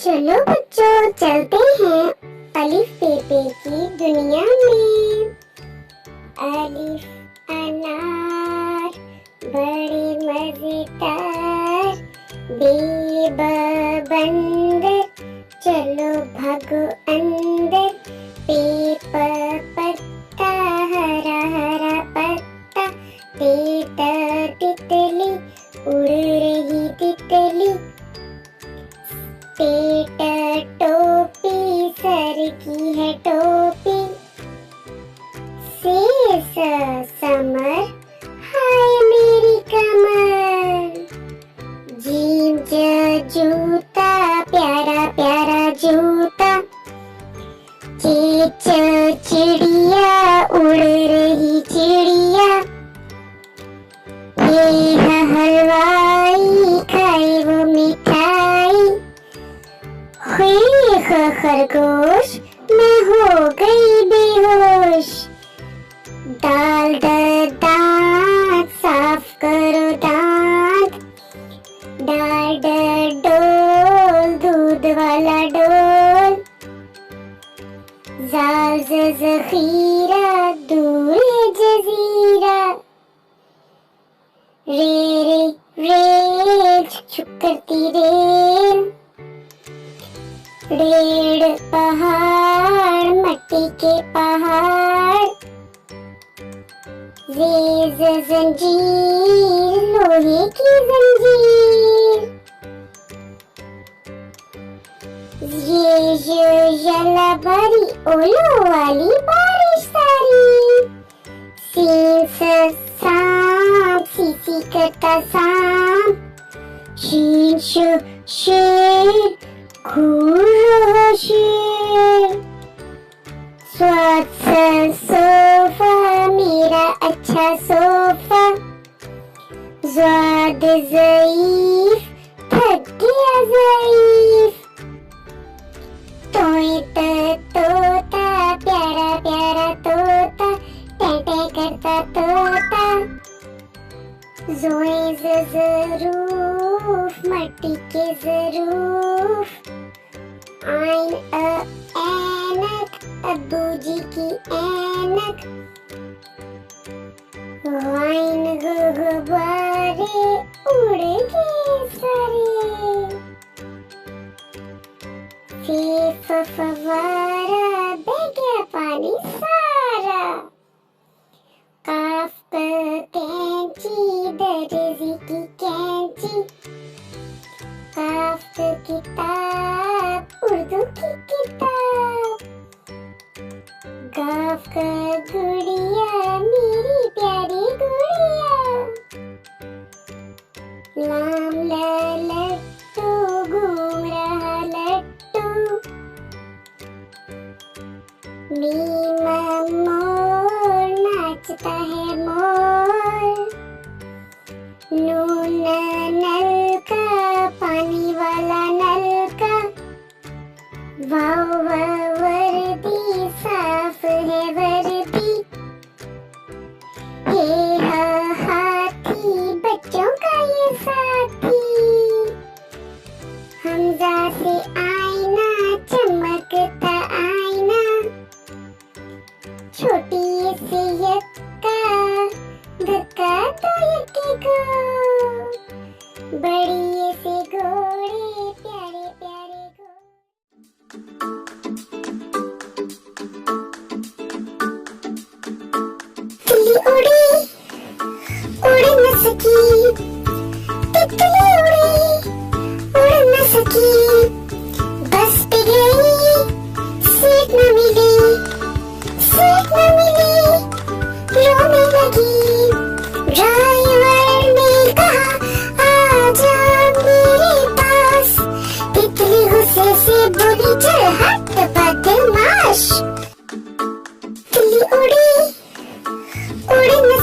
चलो बच्चों चलते हैं अलिफ बेबे की दुनिया में। अलिफ अनार बड़े मजेदार, बेब बंदर चलो भागो अंदर, पे पत्ता हरा हरा पत्ता, ते तितली उड़ रही तितली, पेट टोपी सर की है टोपी, शेष समर हाय मेरी कमर, जीम जूता प्यारा प्यारा जूता, चीच चिड़िया उड़ रही चिड़िया, ये हलवाई खाए वो मिठाई, खरगोश मैं हो गई बेहोश, डाल दांत साफ करो दांत, डाल डोल दूध वाला डोल, जाल जखीरा दूर है जजीरा, रेल छुक करती रेल, रेड़ पहाड़ मट्टी के पहाड़, रेज जंजीर लोहे की जंजीर, ये यला बारी ओलो वाली बारिश सारी, सीन सांप सीसी करता सांप, शीन शेर शेर, स्वाद सोफा मेरा अच्छा सोफा, ज़ाद ज़ईफ थक गया ज़ईफ, तोता प्यारा प्यारा तोता, टें करता तोता, ज़ोए ज़रूफ मट्टी के ज़रूफ, आइन ऐनक अब्बू जी की ऐनक, वाइन गुब्बारे उड़ गए सारे, फवारा बह गया पानी सारा, काफ कैंची दर्जी की कैंची, काफ किताब उर्दू की किताब, गाफ का गुड़िया मेरी प्यारी गुड़िया, लाम लट्टू घूम रहा लट्टू, मीम मोर नाचता है मोर, नून नलका पानी वाला नलका, वाव वर्दी साफ है वर्दी, ये हाथी बच्चों का ये साथी, हमजा से आईना चमकता आईना, छोटी सी यक्का धक्का तो यक्के को, बड़ी से घोड़े प्यारे प्यारे तितली उड़ी उड़ न सकी, तितली उड़ी उड़ न सकी, बस पे गई सीट न मिली, सीट न मिली रोने लगी, ड्राइवर ने कहा आजा मेरे पास, तितली गुस्से से बोली चल हट बदमाश, तितली उड़ी उड़ न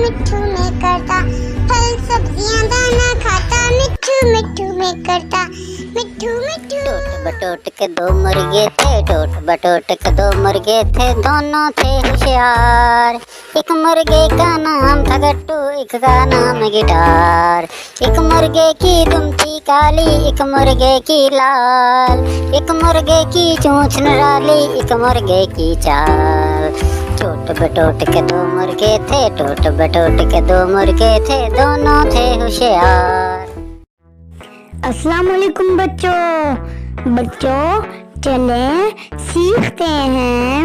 मिट्ठू में करता, फल सब्जियां दाना खाता, मिट्ठू मिट्ठू में करता, मिट्ठू मिट्ठू। टोट बटोट के दो मुर्गे थे, टोट बटोट के दो मुर्गे थे, दोनों थे होशियार। एक मुर्गे का नाम था गट्टू, एक का नाम गिटार। एक मुर्गे की दुम थी काली, एक मुर्गे की लाल। एक मुर्गे की चोंच निराली, एक मुर्गे की चाल। टोट बटोट के दो मुर्गे थे, टोट बटोट के दो मुर्गे थे, दोनों थे होशियार। अस्सलाम वालेकुम बच्चों, चलें सीखते हैं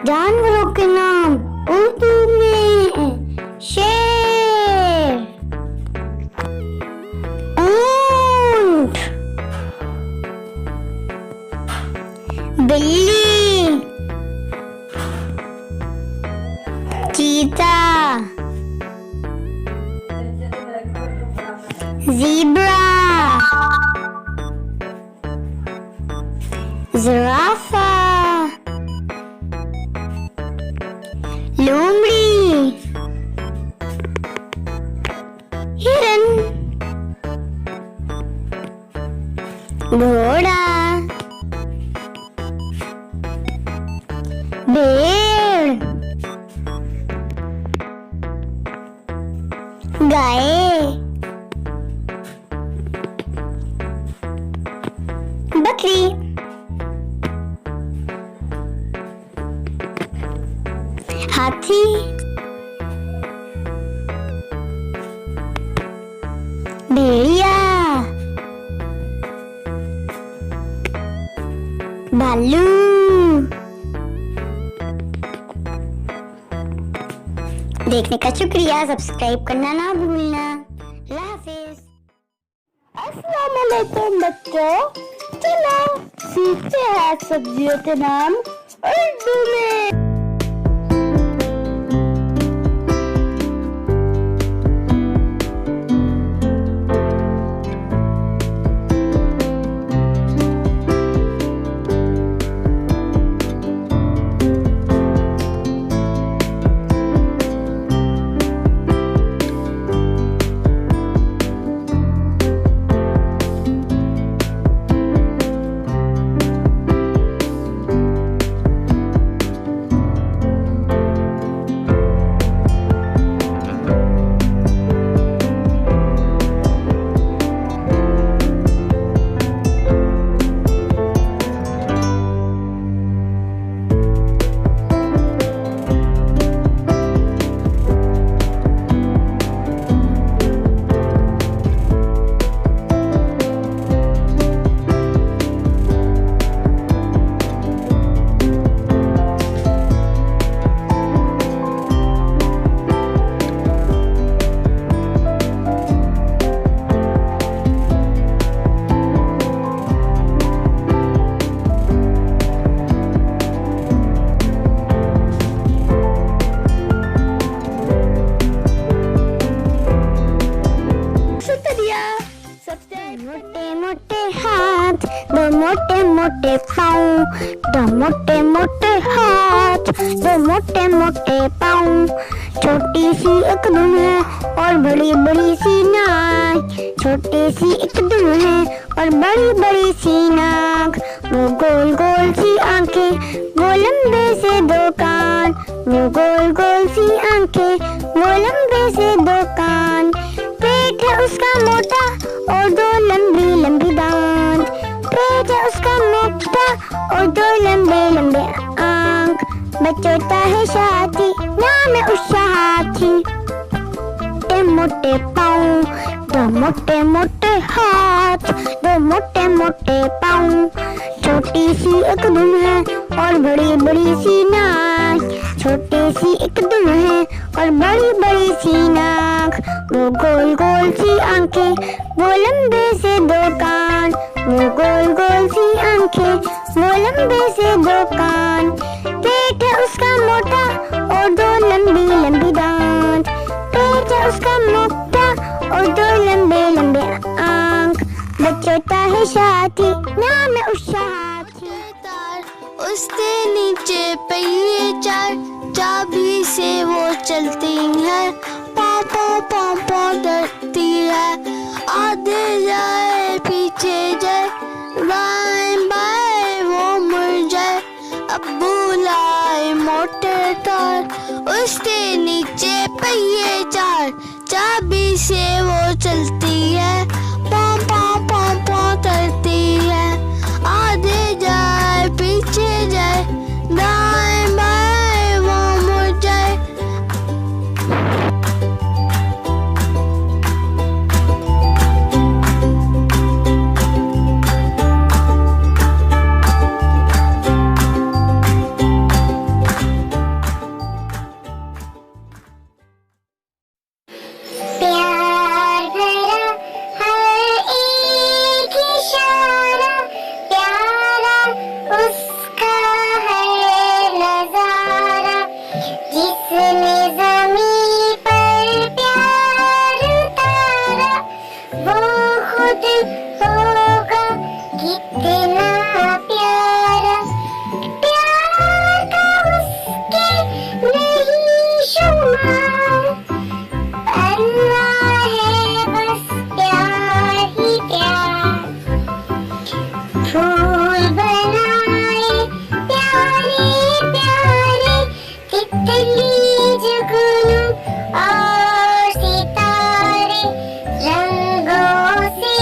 जानवरों के नाम उर्दू में। शेर, ऊंट, बिल्ली, चीता, ज़ीब्रा, ज़िराफ़ा, लोमड़ी, हिरन, घोड़ा, भेड़, गाय, बकरी, हाथी, भेड़िया, भालू, देखने का शुक्रिया। सब्सक्राइब करना ना भूलना। अल्लाह हाफिज। अस्सलाम वालेकुम बच्चों, चलो सीखते हैं सब्जियों के नाम उर्दू में। मोटे मोटे पाँव, दो मोटे मोटे हाथ, दो मोटे मोटे पाँव। छोटी सी एक दुम है और बड़ी बड़ी सी नाक, छोटी सी एक दुम है और बड़ी बड़ी सी नाक। वो गोल गोल सी आंखें, वो लंबे से दो कान, वो गोल गोल सी आंखें, वो लंबे से दो कान। पेट है उसका मोटा और दो लंबी लंबी दांत, पेट है उसका मोटा और दो लंबे लंबे आंख। बचोता है साथी, नाम है उसका हाथी। मोटे मोटे पाँव, दो मोटे मोटे हाथ, दो मोटे मोटे पाँव। छोटी सी एक दुम है और बड़ी बड़ी सी नाक, छोटी सी एक दुम है और बड़ी बड़ी सी नाक। वो गोल गोल सी आंखें, वो लंबे से दो कान, वो गोल गोल सी आंखें, वो लंबे से दो कान। पेट है उसका मोटा और दो लंबी लंबी दांत, पेट है उसका मोटा और दो लंबे लंबे आंख। बचोता है साथी, नाम है उसका हाथी। उसके नीचे पहिए चार, चाबी से वो चलती है, पाँव पाँव पाँव पाँव डरती है। आगे जाए पीछे जाए, दाएं बाएं वो मुड़ जाए। अब्बू लाए मोटे तार, उसके नीचे पहिए चार। चाबी से वो चलती है, पाँव पाँव पाँव पाँव करती है। आगे जाए पीछे जाए, दाएं बाएं वो मुड़ जाए। प्यार भरा हर एक इशारा, प्यारा उसका है नजारा। जिसने ज़मीं पर प्यार उतारा, वो खुद होगा कितना प्यारा। प्यार का उसके नहीं शुमार, अल्लाह है बस प्यार ही प्यार। फूल बनाए प्यारे प्यारे, तितली जुगनू और सितारे। रंगों से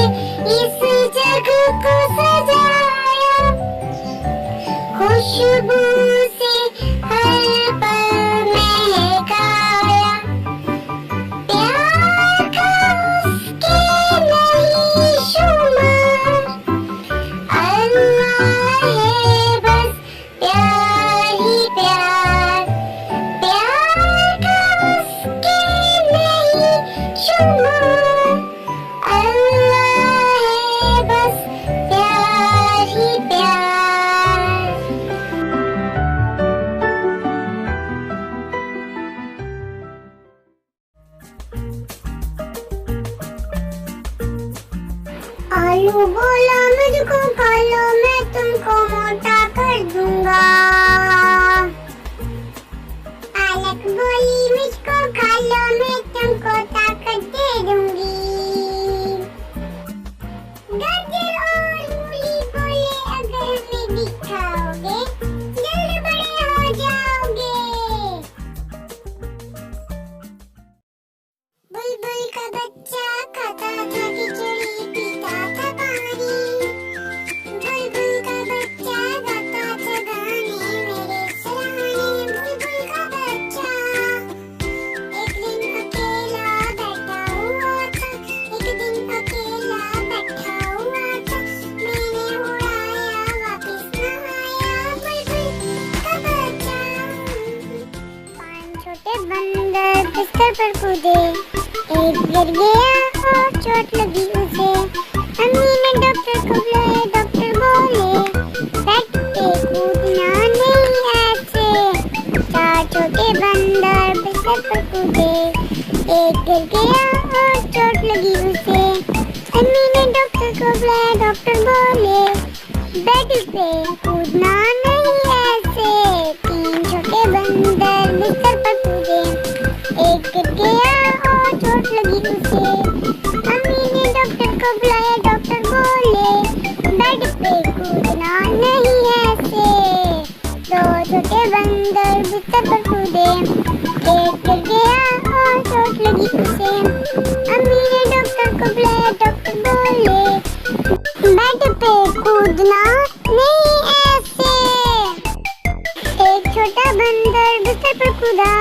इस जग को सजाया, खुशबू से हर पल महकाया। प्यार का उसके नहीं शुमार, अल्लाह है बस प्यार ही प्यार। प्यार का उसके नहीं शुमार, अल्लाह है बस प्यार ही प्यार। आलू बोला मुझको खा लो, मैं तुमको मोटा कर दूंगा। पालक बोली मुझको खा लो, मैं तुमको ताकत दे दूंगी। गाजर और मूली बोले अगर हमें भी खाओगे, जल्द बड़े हो जाओगे। बुलबुल का बच्चा खाता था खिचड़ी, पीता था पानी। बुलबुल का बच्चा गाता था गाने मेरे सराहने। बुलबुल का बच्चा एक दिन अकेला बैठा हुआ था, एक दिन अकेला बैठा हुआ था। मैंने उड़ाया वापस न आया बुलबुल का बच्चा। 5 छोटे बंदर बिस्तर पर कूदे, एक गिर गया और चोट लगी उसे। अम्मी ने डॉक्टर को बुलाया, डॉक्टर बोले बेड पे कूदना नहीं ऐसे। 4 छोटे बंदर बिस्तर पर कूदे, एक गिर गया और चोट लगी उसे। अम्मी ने डॉक्टर को बुलाया, डॉक्टर बोले बेड पे कूदना नहीं ऐसे। 3 छोटे बंदर बिस्तर पर कूदे, एक गिर गया और चोट लगी उसे। अम्मी ने डॉक्टर को बुलाया, डॉक्टर बोले बेड पे कूदना नहीं ऐसे। 2 छोटे बंदर बिस्तर पर कूदे, एक गिर गया और चोट लगी उसे। अम्मी ने डॉक्टर को बुलाया, डॉक्टर बोले बेड पे कूदना नहीं ऐसे। एक छोटा बंदर बिस्तर पर कूदा,